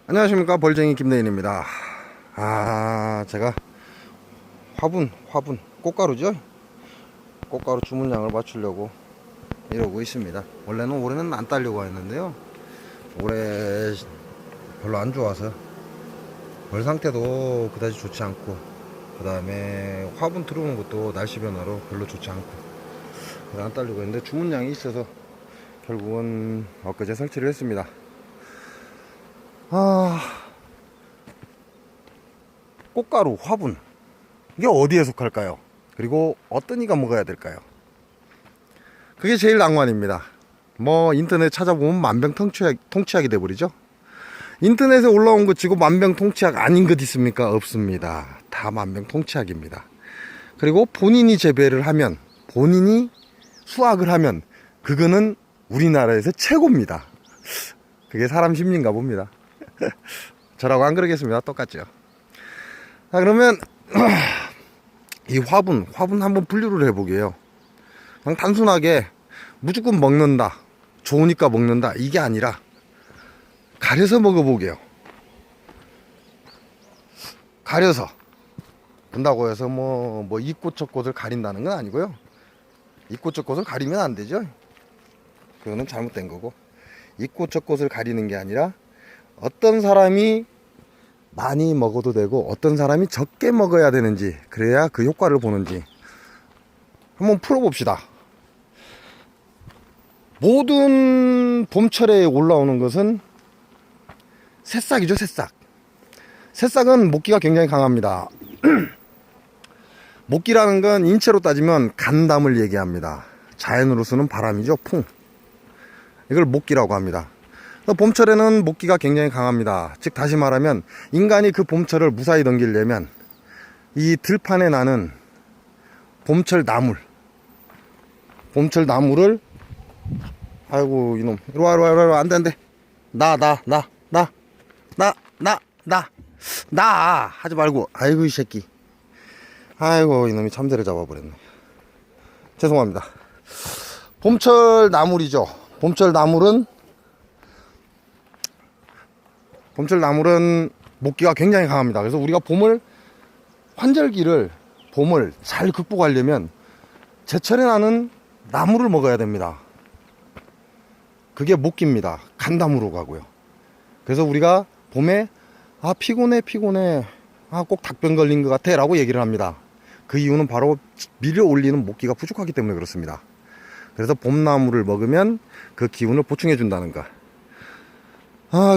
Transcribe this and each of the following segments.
안녕하십니까, 벌쟁이 김대인입니다. 제가 화분 꽃가루죠. 꽃가루 주문량을 맞추려고 이러고 있습니다. 원래는 올해는 안 따려고 했는데요, 올해 별로 안 좋아서 벌 상태도 그다지 좋지 않고, 그 다음에 화분 들어오는 것도 날씨 변화로 별로 좋지 않고, 그래서 안 따려고 했는데 주문량이 있어서 결국은 엊그제 설치를 했습니다. 꽃가루, 화분, 이게 어디에 속할까요? 그리고 어떤 이가 먹어야 될까요? 그게 제일 낭만입니다. 인터넷 찾아보면 만병통치약이 돼버리죠. 인터넷에 올라온 것 치고 만병통치약 아닌 것 있습니까? 없습니다. 다 만병통치약입니다. 그리고 본인이 재배를 하면, 본인이 수확을 하면, 그거는 우리나라에서 최고입니다. 그게 사람 심리인가 봅니다. 저라고 안 그러겠습니다. 똑같죠. 자, 그러면 이 화분 한번 분류를 해보게요. 그냥 단순하게 무조건 먹는다, 좋으니까 먹는다, 이게 아니라 가려서 먹어보게요. 가려서 본다고 해서 이 꽃 저 꽃을 가린다는 건 아니고요. 이 꽃 저 꽃을 가리면 안 되죠. 그거는 잘못된 거고, 이 꽃 저 꽃을 가리는 게 아니라 어떤 사람이 많이 먹어도 되고 어떤 사람이 적게 먹어야 되는지, 그래야 그 효과를 보는지 한번 풀어봅시다. 모든 봄철에 올라오는 것은 새싹이죠. 새싹은 목기가 굉장히 강합니다. 목기라는 건 인체로 따지면 간담을 얘기합니다. 자연으로서는 바람이죠. 풍. 이걸 목기라고 합니다. 봄철에는 목기가 굉장히 강합니다. 즉 다시 말하면, 인간이 그 봄철을 무사히 넘기려면 이 들판에 나는 봄철 나물을, 아이고 이놈, 이리와, 안돼, 나 하지 말고, 아이고 이 새끼, 아이고 이놈이 참새를 잡아버렸네. 죄송합니다. 봄철 나물이죠. 봄철 나물은 목기가 굉장히 강합니다. 그래서 우리가 봄을 잘 극복하려면 제철에 나는 나물을 먹어야 됩니다. 그게 목기입니다. 간담으로 가고요. 그래서 우리가 봄에 피곤해, 꼭 닭병 걸린 것 같아 라고 얘기를 합니다. 그 이유는 바로 밀을 올리는 목기가 부족하기 때문에 그렇습니다. 그래서 봄나물을 먹으면 그 기운을 보충해 준다는 거.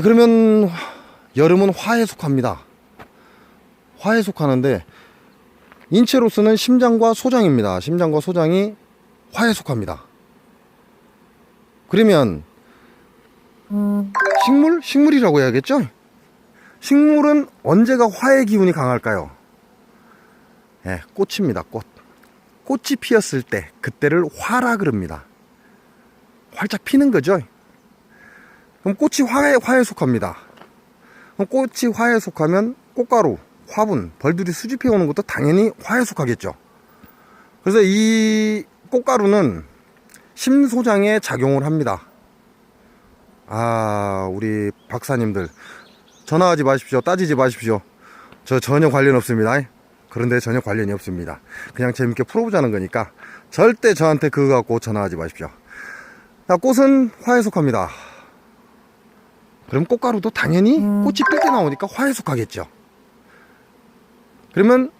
그러면 여름은 화에 속합니다. 화에 속하는데 인체로서는 심장과 소장입니다. 심장과 소장이 화에 속합니다. 그러면 식물이라고 해야겠죠? 식물은 언제가 화의 기운이 강할까요? 꽃입니다. 꽃이 피었을 때, 그때를 화라 그럽니다. 활짝 피는 거죠. 그럼 꽃이 화에 속합니다. 그럼 꽃이 화에 속하면 꽃가루, 화분, 벌들이 수집해 오는 것도 당연히 화에 속하겠죠. 그래서 이 꽃가루는 심소장에 작용을 합니다. 우리 박사님들 전화하지 마십시오. 따지지 마십시오. 저 전혀 관련 없습니다. 그런데 전혀 관련이 없습니다. 그냥 재밌게 풀어보자는 거니까 절대 저한테 그거 갖고 전화하지 마십시오. 꽃은 화에 속합니다. 그럼 꽃가루도 당연히 꽃이 필 때 나오니까 화에 속하겠죠. 그러면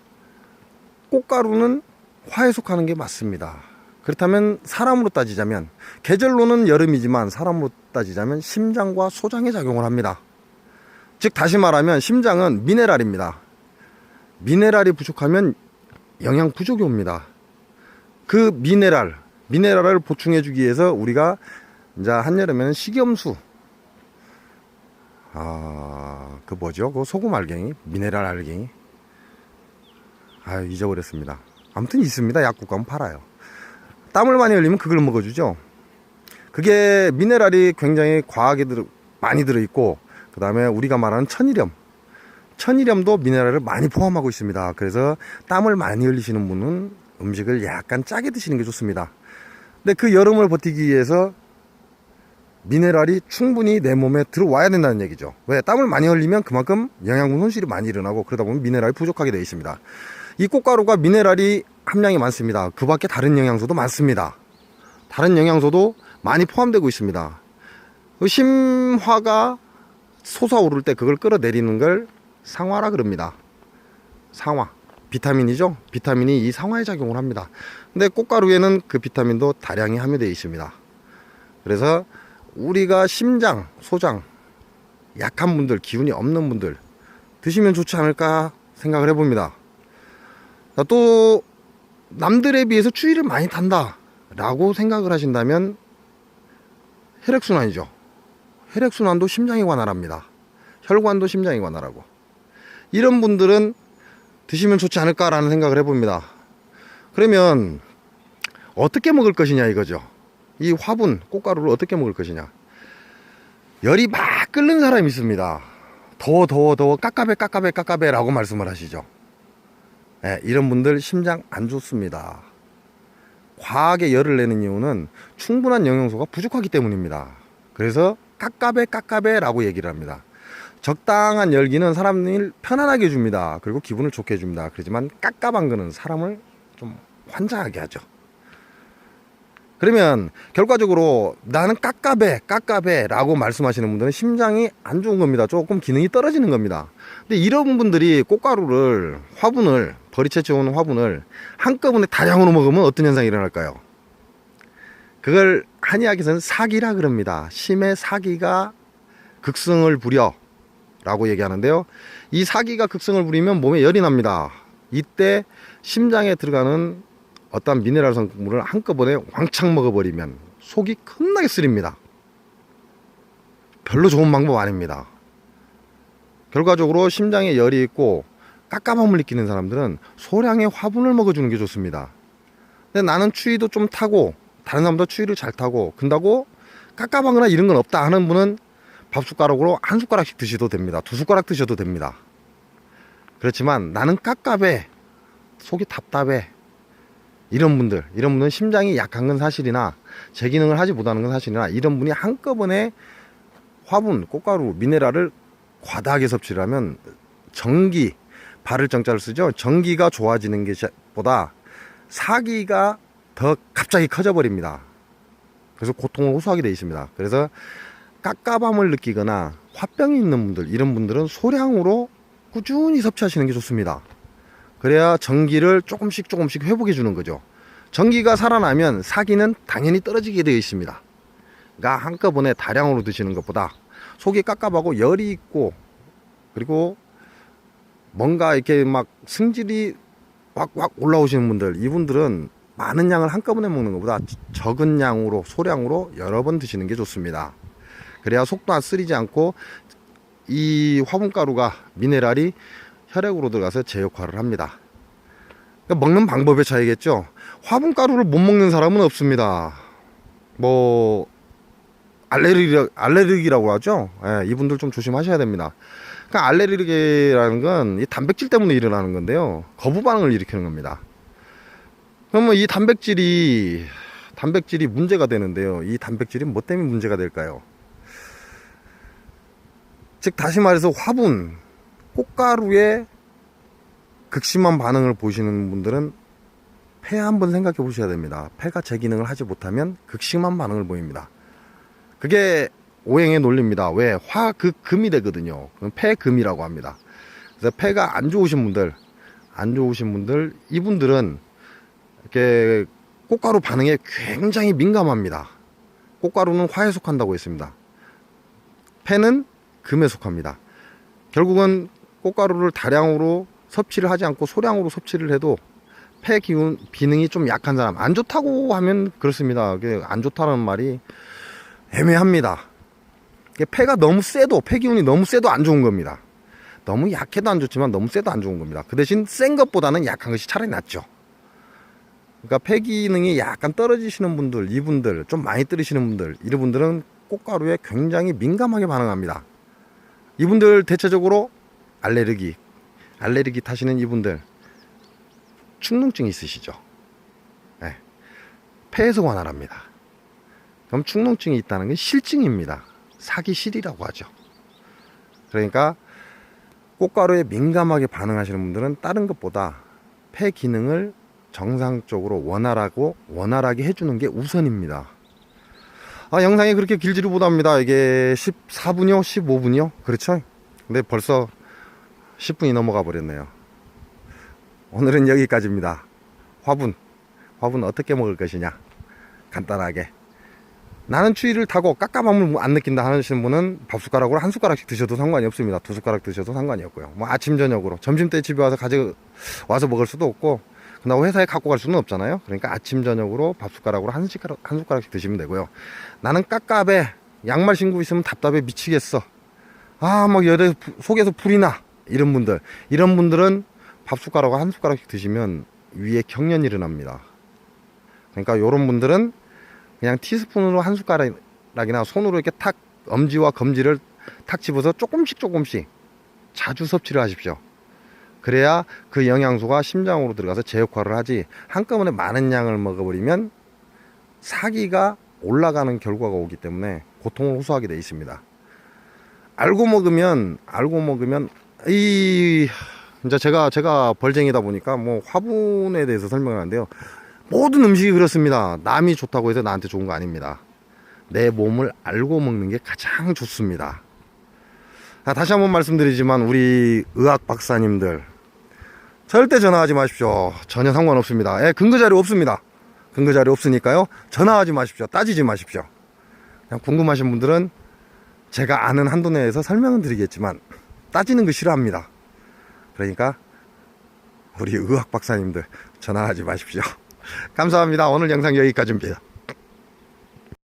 꽃가루는 화에 속하는 게 맞습니다. 그렇다면 사람으로 따지자면, 계절로는 여름이지만 사람으로 따지자면 심장과 소장에 작용을 합니다. 즉 다시 말하면 심장은 미네랄입니다. 미네랄이 부족하면 영양 부족이 옵니다. 그 미네랄을 보충해 주기 위해서 우리가 이제 한여름에는 식염수, 그 뭐죠? 그 소금 알갱이, 미네랄 알갱이. 잊어버렸습니다. 아무튼 있습니다. 약국 가면 팔아요. 땀을 많이 흘리면 그걸 먹어주죠. 그게 미네랄이 굉장히 과하게 많이 들어있고, 그 다음에 우리가 말하는 천일염도 미네랄을 많이 포함하고 있습니다. 그래서 땀을 많이 흘리시는 분은 음식을 약간 짜게 드시는 게 좋습니다. 근데 그 여름을 버티기 위해서 미네랄이 충분히 내 몸에 들어와야 된다는 얘기죠. 왜? 땀을 많이 흘리면 그만큼 영양분 손실이 많이 일어나고 그러다 보면 미네랄이 부족하게 되어 있습니다. 이 꽃가루가 미네랄이 함량이 많습니다. 그 밖에 다른 영양소도 많습니다. 다른 영양소도 많이 포함되고 있습니다. 심화가 솟아오를 때 그걸 끌어내리는 걸 상화라 그럽니다. 상화. 비타민이죠. 비타민이 이 상화에 작용을 합니다. 근데 꽃가루에는 그 비타민도 다량이 함유되어 있습니다. 그래서 우리가 심장, 소장 약한 분들, 기운이 없는 분들 드시면 좋지 않을까 생각을 해봅니다. 또 남들에 비해서 추위를 많이 탄다 라고 생각을 하신다면 혈액순환이죠. 혈액순환도 심장에 관할합니다. 혈관도 심장에 관할하고, 이런 분들은 드시면 좋지 않을까라는 생각을 해봅니다. 그러면 어떻게 먹을 것이냐 이거죠. 이 화분 꽃가루를 어떻게 먹을 것이냐. 열이 막 끓는 사람이 있습니다. 더워 깝깝해 라고 말씀을 하시죠. 네, 이런 분들 심장 안 좋습니다. 과하게 열을 내는 이유는 충분한 영양소가 부족하기 때문입니다. 그래서 깝깝해 라고 얘기를 합니다. 적당한 열기는 사람을 편안하게 해줍니다. 그리고 기분을 좋게 해줍니다. 그렇지만 깝깝한 거는 사람을 좀 환장하게 하죠. 그러면 결과적으로 나는 깝깝해 라고 말씀하시는 분들은 심장이 안 좋은 겁니다. 조금 기능이 떨어지는 겁니다. 근데 이런 분들이 꽃가루를, 화분을, 벌이 채취해오는 화분을 한꺼번에 다량으로 먹으면 어떤 현상이 일어날까요? 그걸 한의학에서는 사기라 그럽니다. 심의 사기가 극성을 부려 라고 얘기하는데요. 이 사기가 극성을 부리면 몸에 열이 납니다. 이때 심장에 들어가는 어떤 미네랄 성분을 한꺼번에 왕창 먹어버리면 속이 겁나게 쓰립니다. 별로 좋은 방법 아닙니다. 결과적으로 심장에 열이 있고 깝깝함을 느끼는 사람들은 소량의 화분을 먹어주는 게 좋습니다. 근데 나는 추위도 좀 타고 다른 사람도 추위를 잘 타고 근다고 깝깝하거나 이런 건 없다 하는 분은 밥숟가락으로 한 숟가락씩 드셔도 됩니다. 2숟가락 드셔도 됩니다. 그렇지만 나는 깝깝해, 속이 답답해, 이런 분은 심장이 약한 건 사실이나 제 기능을 하지 못하는 건 사실이나 이런 분이 한꺼번에 화분, 꽃가루, 미네랄을 과다하게 섭취를 하면 정기, 발을 정자를 쓰죠. 정기가 좋아지는 것보다 사기가 더 갑자기 커져버립니다. 그래서 고통을 호소하게 되어 있습니다. 그래서 깝깝함을 느끼거나 화병이 있는 분들, 이런 분들은 소량으로 꾸준히 섭취하시는 게 좋습니다. 그래야 전기를 조금씩 회복해 주는 거죠. 전기가 살아나면 사기는 당연히 떨어지게 되어 있습니다. 그러니까 한꺼번에 다량으로 드시는 것보다 속이 깝깝하고 열이 있고 그리고 뭔가 이렇게 막 승질이 확 올라오시는 분들, 이분들은 많은 양을 한꺼번에 먹는 것보다 적은 양으로, 소량으로 여러 번 드시는 게 좋습니다. 그래야 속도 안 쓰리지 않고 이 화분가루가, 미네랄이 혈액으로 들어가서 제 역할을 합니다. 그러니까 먹는 방법의 차이겠죠. 화분가루를 못 먹는 사람은 없습니다. 뭐 알레르기라고 하죠. 예, 이분들 좀 조심하셔야 됩니다. 그러니까 알레르기라는 건 이 단백질 때문에 일어나는 건데요, 거부 반응을 일으키는 겁니다. 그러면 이 단백질이 문제가 되는데요, 이 단백질이 뭐 때문에 문제가 될까요? 즉 다시 말해서 화분, 꽃가루에 극심한 반응을 보시는 분들은 폐 한번 생각해 보셔야 됩니다. 폐가 제 기능을 하지 못하면 극심한 반응을 보입니다. 그게 오행의 논리입니다. 왜? 화극금이 되거든요. 그럼 폐금이라고 합니다. 그래서 폐가 안 좋으신 분들, 이분들은 이렇게 꽃가루 반응에 굉장히 민감합니다. 꽃가루는 화에 속한다고 했습니다. 폐는 금에 속합니다. 결국은 꽃가루를 다량으로 섭취를 하지 않고 소량으로 섭취를 해도 폐 기능이 좀 약한 사람, 안 좋다고 하면 그렇습니다. 안 좋다는 말이 애매합니다. 폐가 너무 세도, 폐 기운이 너무 세도 안 좋은 겁니다. 너무 약해도 안 좋지만 너무 세도 안 좋은 겁니다. 그 대신 센 것보다는 약한 것이 차라리 낫죠. 그러니까 폐 기능이 약간 떨어지시는 분들, 이분들, 좀 많이 떨어지시는 분들, 이런 분들은 꽃가루에 굉장히 민감하게 반응합니다. 이분들 대체적으로 알레르기 타시는 이분들 축농증이 있으시죠. 네. 폐에서 관할합니다. 그럼 축농증이 있다는 건 실증입니다. 사기실이라고 하죠. 그러니까 꽃가루에 민감하게 반응하시는 분들은 다른 것보다 폐 기능을 정상적으로 원활하게 해주는 게 우선입니다. 영상이 그렇게 길지를 못합니다. 이게 14분이요? 15분이요? 그렇죠? 근데 벌써 10분이 넘어가 버렸네요. 오늘은 여기까지입니다. 화분 어떻게 먹을 것이냐, 간단하게. 나는 추위를 타고 깝깝함을 안 느낀다 하시는 분은 밥숟가락으로 한 숟가락씩 드셔도 상관이 없습니다. 두 숟가락 드셔도 상관이 없고요. 뭐 아침 저녁으로, 점심때 집에 와서 가져와서 먹을 수도 없고, 그나마 회사에 갖고 갈 수는 없잖아요. 그러니까 아침 저녁으로 밥숟가락으로 한 숟가락씩 드시면 되고요. 나는 깝깝해, 양말 신고 있으면 답답해 미치겠어, 막 열에 속에서 불이 나, 이런 분들은 밥숟가락으로 한 숟가락씩 드시면 위에 경련이 일어납니다. 그러니까 요런 분들은 그냥 티스푼으로 한 숟가락이나 손으로 이렇게 탁, 엄지와 검지를 탁 집어서 조금씩 자주 섭취를 하십시오. 그래야 그 영양소가 심장으로 들어가서 제 역할을 하지, 한꺼번에 많은 양을 먹어버리면 사기가 올라가는 결과가 오기 때문에 고통을 호소하게 되어 있습니다. 알고 먹으면 이제 제가 벌쟁이다 보니까 뭐 화분에 대해서 설명을 하는데요. 모든 음식이 그렇습니다. 남이 좋다고 해서 나한테 좋은 거 아닙니다. 내 몸을 알고 먹는 게 가장 좋습니다. 다시 한번 말씀드리지만 우리 의학 박사님들 절대 전화하지 마십시오. 전혀 상관없습니다. 근거자료 없습니다. 근거자료 없으니까요, 전화하지 마십시오. 따지지 마십시오. 그냥 궁금하신 분들은 제가 아는 한도 내에서 설명은 드리겠지만 따지는 거 싫어합니다. 그러니까 우리 의학 박사님들 전화하지 마십시오. 감사합니다. 오늘 영상 여기까지입니다.